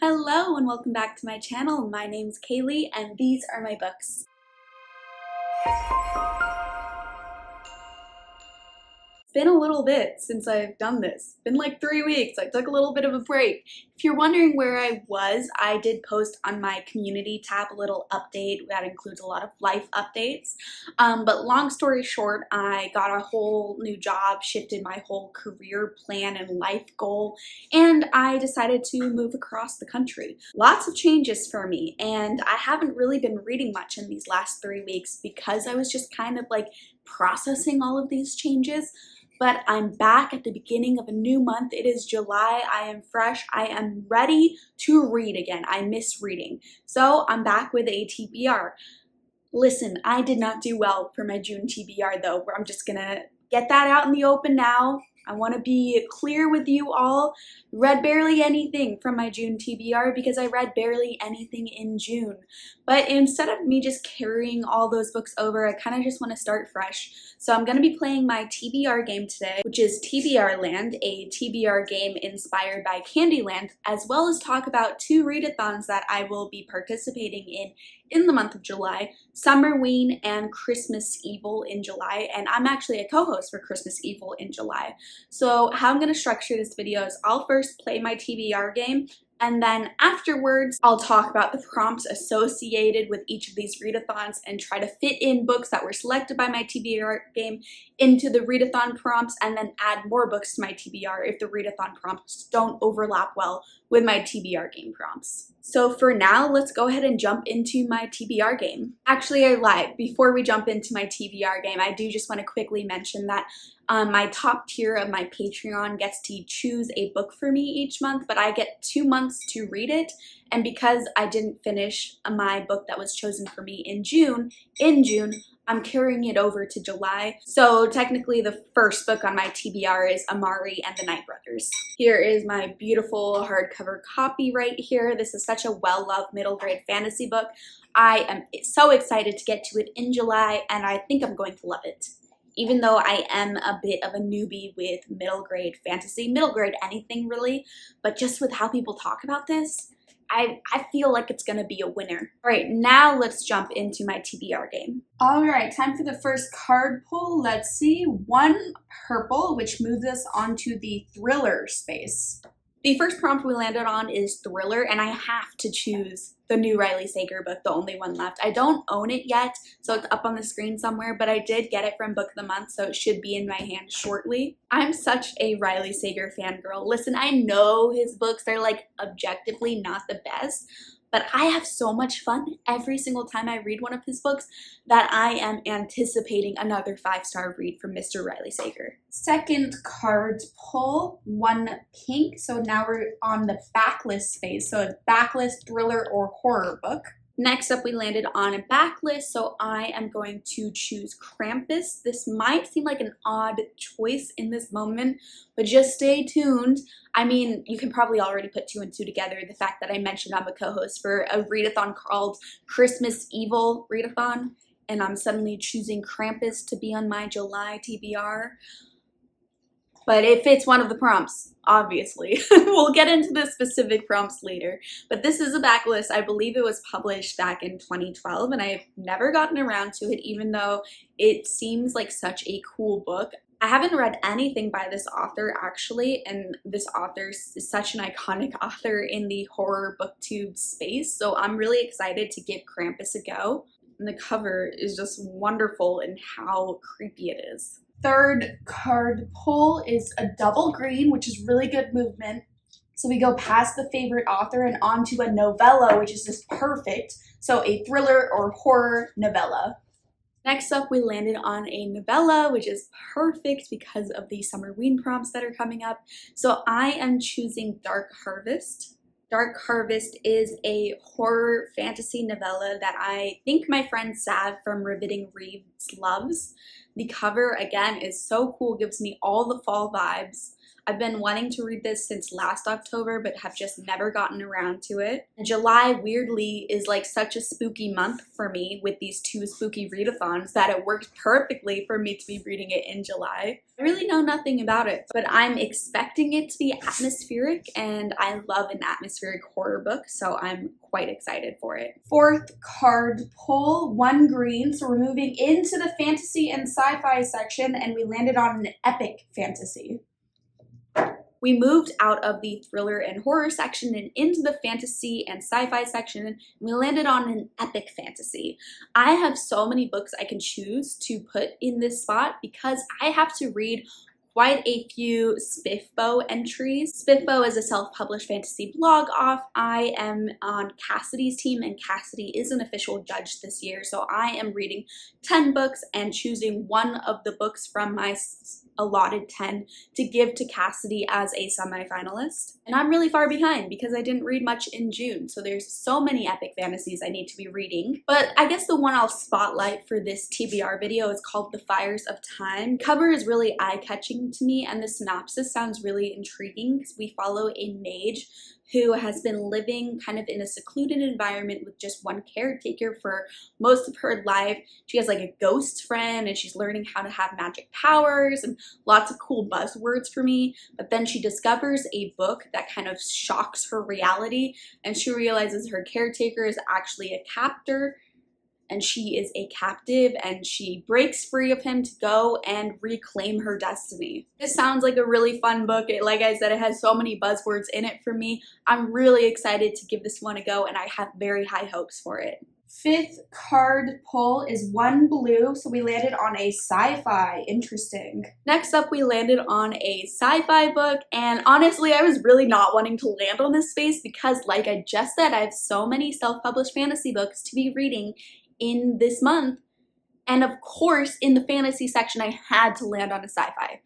Hello and welcome back to my channel. My name's Kaylee and these are my books. It's been a little bit since I've done this. It's been like 3 weeks. I took a little bit of a break. If you're wondering where I was, I did post on my community tab a little update that includes a lot of life updates. But long story short, I got a whole new job, shifted my whole career plan and life goal, and I decided to move across the country. Lots of changes for me, and I haven't really been reading much in these last 3 weeks because I was just kind of like processing all of these changes. But I'm back at the beginning of a new month. It is July. I am fresh. I am ready to read again. I miss reading. So I'm back with a TBR. Listen, I did not do well for my June TBR though. I'm just gonna get that out in the open now. I want to be clear with you all. Read barely anything from my June TBR because I read barely anything in June. But instead of me just carrying all those books over, I kind of just want to start fresh. So I'm going to be playing my TBR game today, which is TBRLand, a TBR game inspired by Candyland, as well as talk about 2 readathons that I will be participating in the month of July, Summerween and Christmas Evil in July, and I'm actually a co-host for Christmas Evil in July. So how I'm going to structure this video is I'll first play my TBR game, and then afterwards, I'll talk about the prompts associated with each of these readathons and try to fit in books that were selected by my TBR game into the readathon prompts, and then add more books to my TBR if the readathon prompts don't overlap well with my TBR game prompts. So for now, let's go ahead and jump into my TBR game. Actually, I lied. Before we jump into my TBR game, I do just want to quickly mention that my top tier of my Patreon gets to choose a book for me each month, but I get 2 months to read it. And because I didn't finish my book that was chosen for me in June, I'm carrying it over to July. So technically the first book on my TBR is Amari and the Night Brothers. Here is my beautiful hardcover copy right here. This is such a well-loved middle grade fantasy book. I am so excited to get to it in July, and I think I'm going to love it. Even though I am a bit of a newbie with middle grade fantasy, middle grade anything really, but just with how people talk about this, I feel like it's gonna be a winner. All right, now let's jump into my TBR game. All right, time for the first card pull. Let's see, 1 purple, which moves us onto the thriller space. The first prompt we landed on is thriller, and I have to choose the new Riley Sager book, the only one left. I don't own it yet, so it's up on the screen somewhere, but I did get it from Book of the Month, so it should be in my hand shortly. I'm such a Riley Sager fangirl. Listen, I know his books are like objectively not the best, but I have so much fun every single time I read one of his books that I am anticipating another 5-star read from Mr. Riley Sager. Second card pull, 1 pink. So now we're on the backlist space. So a backlist thriller or horror book. Next up, we landed on a backlist, so I am going to choose Krampus. This might seem like an odd choice in this moment, but just stay tuned. I mean, you can probably already put 2 and 2 together. The fact that I mentioned I'm a co-host for a readathon called Christmas Evil Readathon, and I'm suddenly choosing Krampus to be on my July TBR. But it fits one of the prompts, obviously. We'll get into the specific prompts later. But this is a backlist. I believe it was published back in 2012, and I have never gotten around to it, even though it seems like such a cool book. I haven't read anything by this author, actually, and this author is such an iconic author in the horror booktube space, so I'm really excited to give Krampus a go. And the cover is just wonderful in how creepy it is. Third card pull is a double green, which is really good movement. So we go past the favorite author and onto a novella, which is just perfect. So a thriller or horror novella. Next up, we landed on a novella, which is perfect because of the Summerween prompts that are coming up. So I am choosing Dark Harvest. Dark Harvest is a horror fantasy novella that I think my friend Sav from Riveting Reads loves. The cover, again, is so cool, gives me all the fall vibes. I've been wanting to read this since last October, but have just never gotten around to it. July, weirdly, is like such a spooky month for me with these 2 spooky readathons that it worked perfectly for me to be reading it in July. I really know nothing about it, but I'm expecting it to be atmospheric, and I love an atmospheric horror book, so I'm quite excited for it. 4th card pull, 1 green, so we're moving into the fantasy and sci-fi section, and we landed on an epic fantasy. We moved out of the thriller and horror section and into the fantasy and sci-fi section, and we landed on an epic fantasy. I have so many books I can choose to put in this spot because I have to read quite a few Spiffbo entries. Spiffbo is a self-published fantasy blog off. I am on Cassidy's team, and Cassidy is an official judge this year, so I am reading 10 books and choosing one of the books from my allotted 10 to give to Cassidy as a semi-finalist. And I'm really far behind because I didn't read much in June, so there's so many epic fantasies I need to be reading. But I guess the one I'll spotlight for this TBR video is called The Fires of Time. The cover is really eye-catching to me, and the synopsis sounds really intriguing because we follow a mage who has been living kind of in a secluded environment with just one caretaker for most of her life. She has like a ghost friend, and she's learning how to have magic powers and lots of cool buzzwords for me. But then she discovers a book that kind of shocks her reality, and she realizes her caretaker is actually a captor, and she is a captive, and she breaks free of him to go and reclaim her destiny. This sounds like a really fun book. Like I said, it has so many buzzwords in it for me. I'm really excited to give this one a go, and I have very high hopes for it. 5th card pull is 1 blue, so we landed on a sci-fi. Interesting. Next up, we landed on a sci-fi book, and honestly, I was really not wanting to land on this space because, like I just said, I have so many self-published fantasy books to be reading in this month, and of course in the fantasy section I had to land on a sci-fi.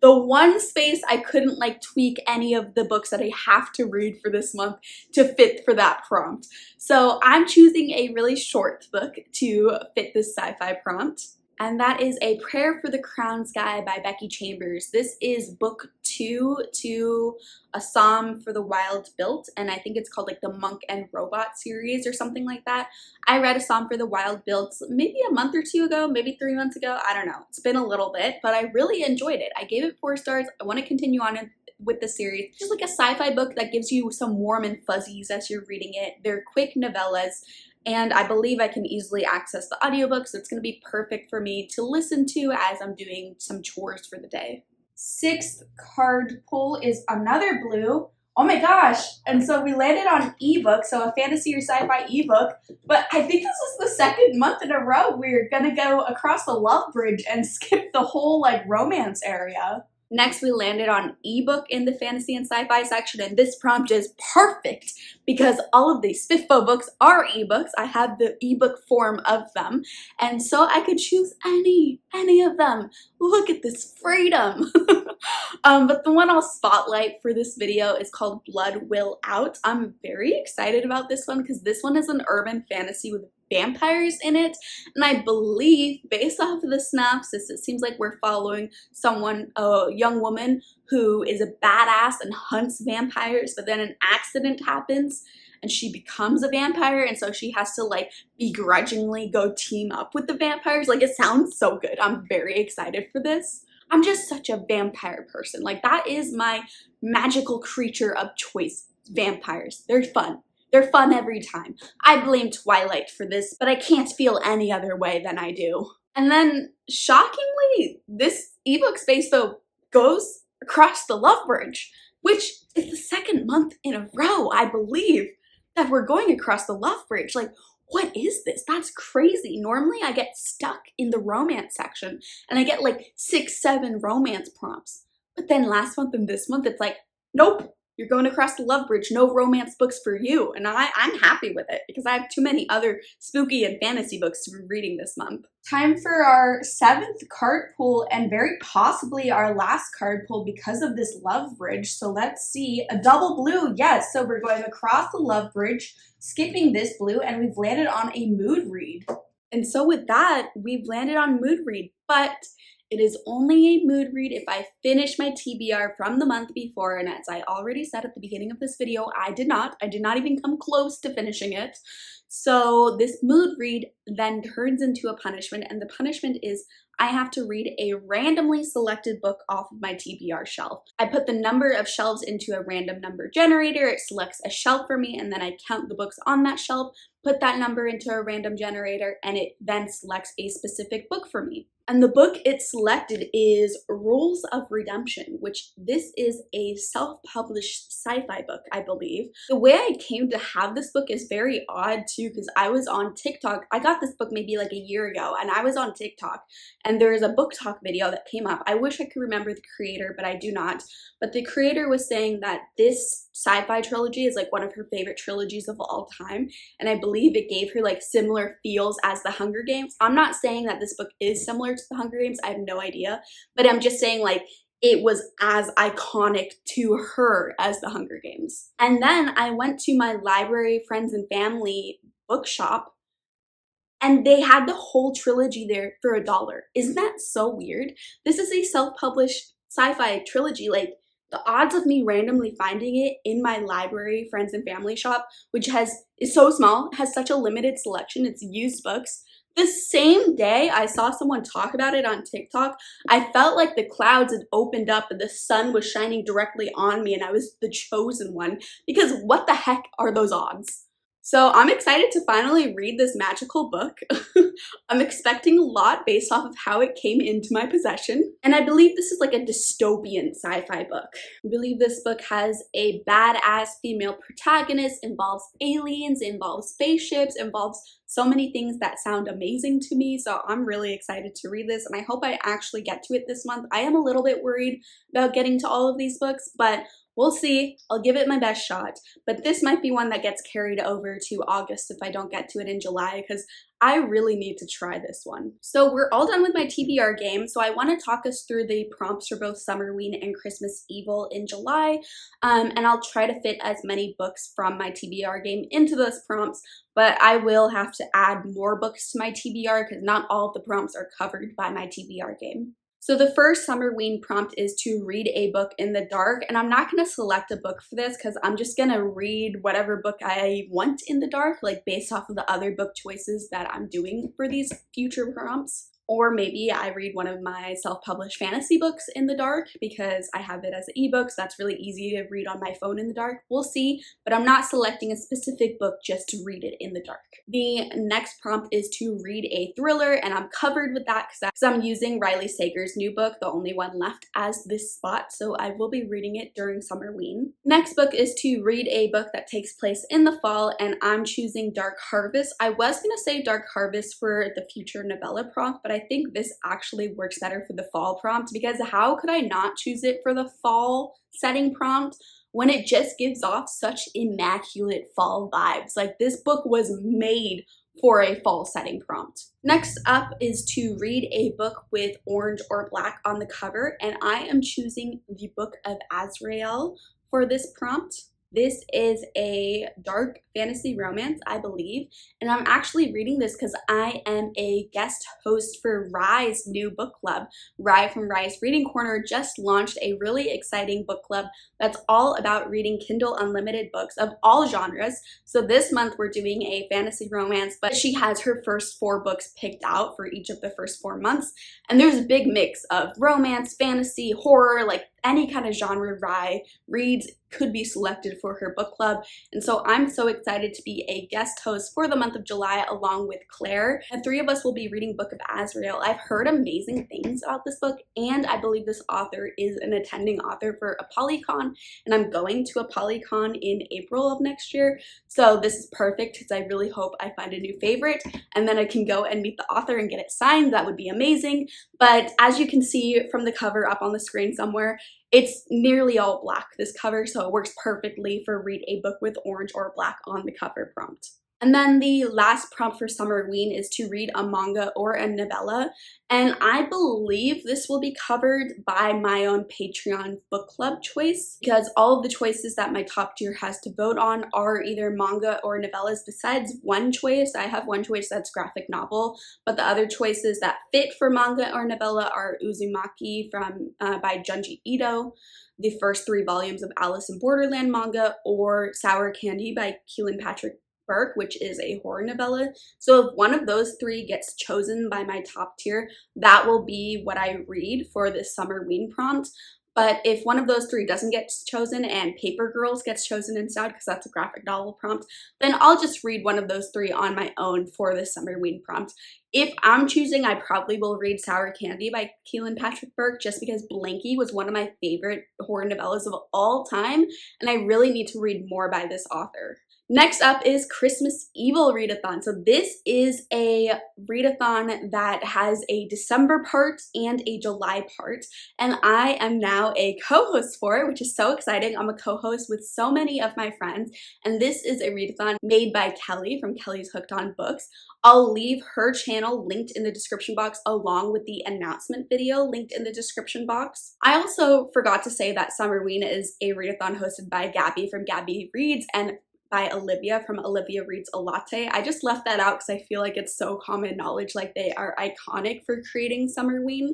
The one space I couldn't like tweak any of the books that I have to read for this month to fit for that prompt. So I'm choosing a really short book to fit this sci-fi prompt, and that is A Prayer for the Crown Sky by Becky Chambers. This is book 2 to A Psalm for the Wild Built, and I think it's called like the Monk and Robot series or something like that. I read A Psalm for the Wild Built maybe a month or 2 ago, maybe 3 months ago, I don't know. It's been a little bit, but I really enjoyed it. I gave it 4 stars. I want to continue on with the series. Just like a sci-fi book that gives you some warm and fuzzies as you're reading it. They're quick novellas, and I believe I can easily access the audiobook, so it's going to be perfect for me to listen to as I'm doing some chores for the day. 6th card pull is another blue. Oh my gosh. And so we landed on ebook, so a fantasy or sci-fi ebook, but I think this is the 2nd month in a row we're going to go across the love bridge and skip the whole like romance area. Next, we landed on ebook in the fantasy and sci-fi section, and this prompt is perfect because all of these Spiffbo books are ebooks. I have the ebook form of them, and so I could choose any of them. Look at this freedom. But the one I'll spotlight for this video is called Blood Will Out. I'm very excited about this one because this one is an urban fantasy with vampires in it, and I believe based off of the synopsis it seems like we're following a young woman who is a badass and hunts vampires, but then an accident happens and she becomes a vampire, and so she has to like begrudgingly go team up with the vampires. Like, it sounds so good. I'm very excited for this. I'm just such a vampire person. Like, that is my magical creature of choice. Vampires. They're fun. They're fun every time. I blame Twilight for this, but I can't feel any other way than I do. And then, shockingly, this ebook space, though, goes across the love bridge, which is the 2nd month in a row, I believe, that we're going across the love bridge. Like, what is this? That's crazy. Normally, I get stuck in the romance section, and I get like 6, 7 romance prompts. But then last month and this month, it's like, nope. You're going across the love bridge, no romance books for you. And I'm happy with it because I have too many other spooky and fantasy books to be reading this month. Time for our 7th card pull, and very possibly our last card pull because of this love bridge. So let's see. A double blue, yes. So we're going across the love bridge, skipping this blue, and we've landed on a mood read. And so with that, we've landed on mood read. But It is only a mood read if I finish my TBR from the month before, and as I already said at the beginning of this video, I did not even come close to finishing it. So this mood read then turns into a punishment, and the punishment is I have to read a randomly selected book off of my TBR shelf. I put the number of shelves into a random number generator, it selects a shelf for me, and then I count the books on that shelf, put that number into a random generator, and it then selects a specific book for me. And the book it selected is Rules of Redemption, which this is a self-published sci-fi book, I believe. The way I came to have this book is very odd too, because I was on TikTok. I got this book maybe like a year ago, and I was on TikTok, and there's a book talk video that came up. I wish I could remember the creator, but I do not. But the creator was saying that this sci-fi trilogy is like one of her favorite trilogies of all time, and I believe it gave her like similar feels as The Hunger Games. I'm not saying that this book is similar to The Hunger Games, I have no idea, but I'm just saying like it was as iconic to her as The Hunger Games. And then I went to my library friends and family bookshop, and they had the whole trilogy there for $1. Isn't that so weird? This is a self-published sci-fi trilogy. Like, the odds of me randomly finding it in my library friends and family shop, which is so small, has such a limited selection, it's used books. The same day I saw someone talk about it on TikTok, I felt like the clouds had opened up and the sun was shining directly on me and I was the chosen one, because what the heck are those odds? So I'm excited to finally read this magical book. I'm expecting a lot based off of how it came into my possession. And I believe this is like a dystopian sci-fi book. I believe this book has a badass female protagonist, involves aliens, involves spaceships, involves so many things that sound amazing to me. So I'm really excited to read this, and I hope I actually get to it this month. I am a little bit worried about getting to all of these books, but we'll see. I'll give it my best shot, but this might be one that gets carried over to August if I don't get to it in July, because I really need to try this one. So we're all done with my TBR game, so I want to talk us through the prompts for both Summerween and Christmas Evil in July, and I'll try to fit as many books from my TBR game into those prompts, but I will have to add more books to my TBR because not all of the prompts are covered by my TBR game. So the first Summerween prompt is to read a book in the dark, and I'm not going to select a book for this because I'm just going to read whatever book I want in the dark, like based off of the other book choices that I'm doing for these future prompts. Or maybe I read one of my self-published fantasy books in the dark because I have it as an ebook, so that's really easy to read on my phone in the dark. We'll see, but I'm not selecting a specific book just to read it in the dark. The next prompt is to read a thriller, and I'm covered with that because I'm using Riley Sager's new book, the only one left as this spot, so I will be reading it during Summerween. Next book is to read a book that takes place in the fall, and I'm choosing Dark Harvest. I was going to say Dark Harvest for the future novella prompt, but I think this actually works better for the fall prompt, because how could I not choose it for the fall setting prompt when it just gives off such immaculate fall vibes? Like, this book was made for a fall setting prompt. Next up is to read a book with orange or black on the cover, and I am choosing the Book of Azrael for this prompt. This is a dark fantasy romance, I believe, and I'm actually reading this because I am a guest host for Rye's new book club. Rye from Rye's Reading Corner just launched a really exciting book club that's all about reading Kindle Unlimited books of all genres. So this month we're doing a fantasy romance, but she has her first 4 books picked out for each of the first 4 months, and there's a big mix of romance, fantasy, horror, like any kind of genre Rye reads could be selected for her book club. And so I'm so excited to be a guest host for the month of July along with Claire. The 3 of us will be reading Book of Azrael. I've heard amazing things about this book, and I believe this author is an attending author for a Polycon, and I'm going to a Polycon in April of next year. So this is perfect because I really hope I find a new favorite, and then I can go and meet the author and get it signed. That would be amazing. But as you can see from the cover up on the screen somewhere, it's nearly all black, this cover, so it works perfectly for read a book with orange or black on the cover prompt. And then the last prompt for Summerween is to read a manga or a novella. And I believe this will be covered by my own Patreon book club choice, because all of the choices that my top tier has to vote on are either manga or novellas. Besides one choice, I have one choice that's graphic novel, but the other choices that fit for manga or novella are Uzumaki by Junji Ito, the first 3 volumes of Alice in Borderland manga, or Sour Candy by Keelan Patrick Burke, which is a horror novella. So if one of those 3 gets chosen by my top tier, that will be what I read for this Summerween prompt. But if one of those 3 doesn't get chosen and Paper Girls gets chosen instead, because that's a graphic novel prompt, then I'll just read one of those 3 on my own for the Summerween prompt. If I'm choosing, I probably will read Sour Candy by Keelan Patrick Burke, just because Blanky was one of my favorite horror novellas of all time, and I really need to read more by this author. Next up is Christmas Evil Readathon. So this is a readathon that has a December part and a July part, and I am now a co-host for it, which is so exciting. I'm a co-host with so many of my friends, and this is a readathon made by Kelly from Kelly's Hooked on Books. I'll leave her channel linked in the description box, along with the announcement video linked in the description box. I also forgot to say that Summerween is a readathon hosted by Gabby from Gabby Reads and by Olivia from Olivia Reads a Latte. I just left that out because I feel like it's so common knowledge, like they are iconic for creating Summerween.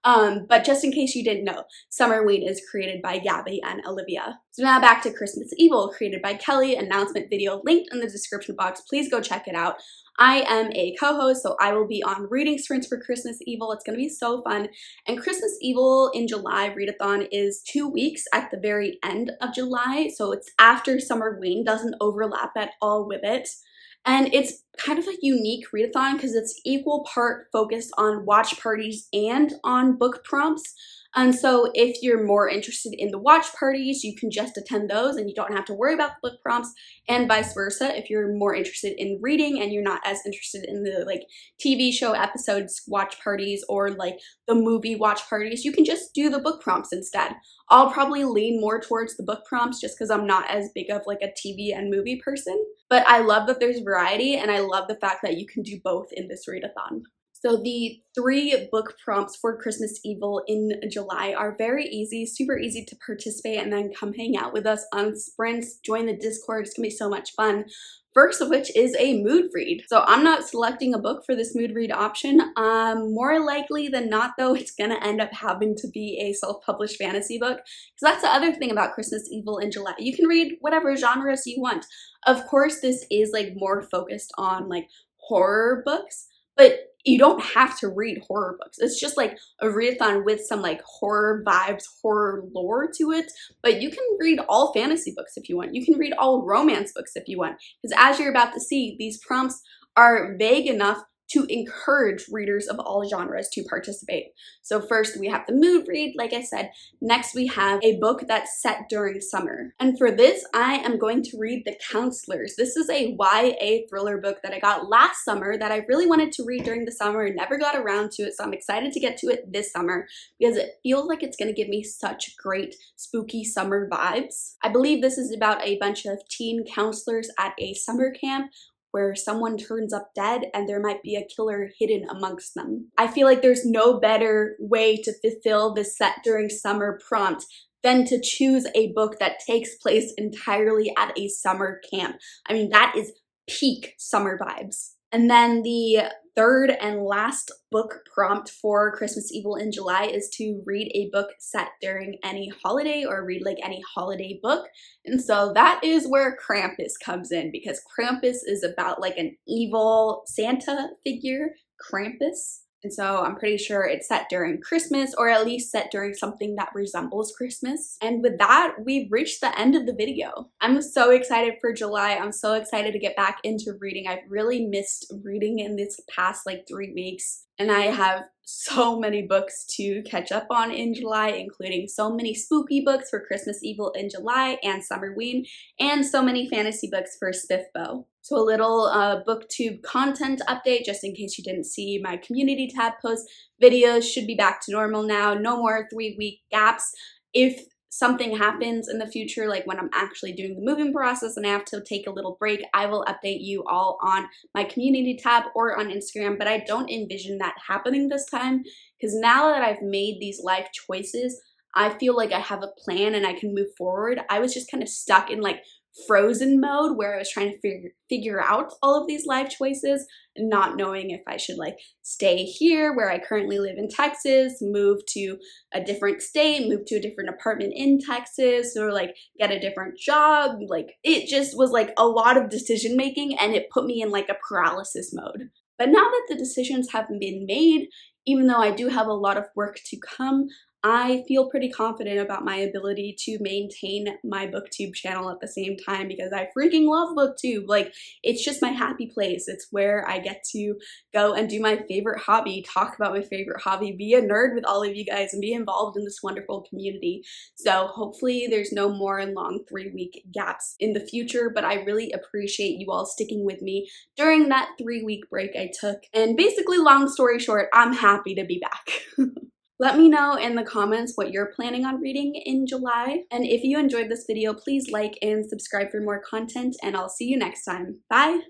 But just in case you didn't know, Summerween is created by Gabby and Olivia. So now back to Christmas Evil, created by Kelly. Announcement video linked in the description box. Please go check it out. I am a co-host, so I will be on reading sprints for Christmas Evil. It's going to be so fun. And Christmas Evil in July Readathon is 2 weeks at the very end of July, so it's after Summerween, doesn't overlap at all with it. And it's kind of a unique readathon because it's equal part focused on watch parties and on book prompts. And so if you're more interested in the watch parties, you can just attend those and you don't have to worry about the book prompts, and vice versa. If you're more interested in reading and you're not as interested in the like TV show episodes watch parties or like the movie watch parties, you can just do the book prompts instead. I'll probably lean more towards the book prompts just because I'm not as big of like a TV and movie person. But I love that there's variety, and I love the fact that you can do both in this readathon. So the 3 book prompts for Christmas Evil in July are very easy, super easy to participate, and then come hang out with us on sprints, join the Discord. It's gonna be so much fun. First of which is a mood read. So I'm not selecting a book for this mood read option. More likely than not though, it's gonna end up having to be a self-published fantasy book, because that's the other thing about Christmas Evil in July. You can read whatever genres you want. Of course, this is like more focused on like horror books, but you don't have to read horror books. It's just like a readathon with some like horror vibes, horror lore to it. But you can read all fantasy books if you want. You can read all romance books if you want. Because as you're about to see, these prompts are vague enough to encourage readers of all genres to participate. So first we have the mood read, like I said. Next we have a book that's set during summer. And for this, I am going to read The Counselors. This is a YA thriller book that I got last summer that I really wanted to read during the summer and never got around to it, so I'm excited to get to it this summer because it feels like it's gonna give me such great spooky summer vibes. I believe this is about a bunch of teen counselors at a summer camp where someone turns up dead and there might be a killer hidden amongst them. I feel like there's no better way to fulfill this set during summer prompt than to choose a book that takes place entirely at a summer camp. I mean, that is peak summer vibes. And then the third and last book prompt for Christmas Evil in July is to read a book set during any holiday or read like any holiday book. And so that is where Krampus comes in, because Krampus is about like an evil Santa figure, Krampus. And so I'm pretty sure it's set during Christmas, or at least set during something that resembles Christmas. And with that, we've reached the end of the video. I'm so excited for July. I'm so excited to get back into reading. I've really missed reading in this past like 3 weeks. And I have so many books to catch up on in July, including so many spooky books for Christmas Evil in July and Summerween, and so many fantasy books for Spiffbo. So a little booktube content update, just in case you didn't see my community tab post. Videos should be back to normal now. No more 3-week gaps. If something happens in the future, like when I'm actually doing the moving process and I have to take a little break, I will update you all on my community tab or on Instagram, but I don't envision that happening this time because now that I've made these life choices, I feel like I have a plan and I can move forward. I was just kind of stuck in like frozen mode where I was trying to figure out all of these life choices and not knowing if I should like stay here where I currently live in Texas, move to a different state, move to a different apartment in Texas, or like get a different job. Like it just was like a lot of decision making and it put me in like a paralysis mode. But now that the decisions have been made, even though I do have a lot of work to come, I feel pretty confident about my ability to maintain my booktube channel at the same time because I freaking love booktube. Like, it's just my happy place. It's where I get to go and do my favorite hobby, talk about my favorite hobby, be a nerd with all of you guys, and be involved in this wonderful community. So hopefully there's no more long 3-week gaps in the future, but I really appreciate you all sticking with me during that 3-week break I took. And basically, long story short, I'm happy to be back. Let me know in the comments what you're planning on reading in July. And if you enjoyed this video, please like and subscribe for more content, and I'll see you next time. Bye!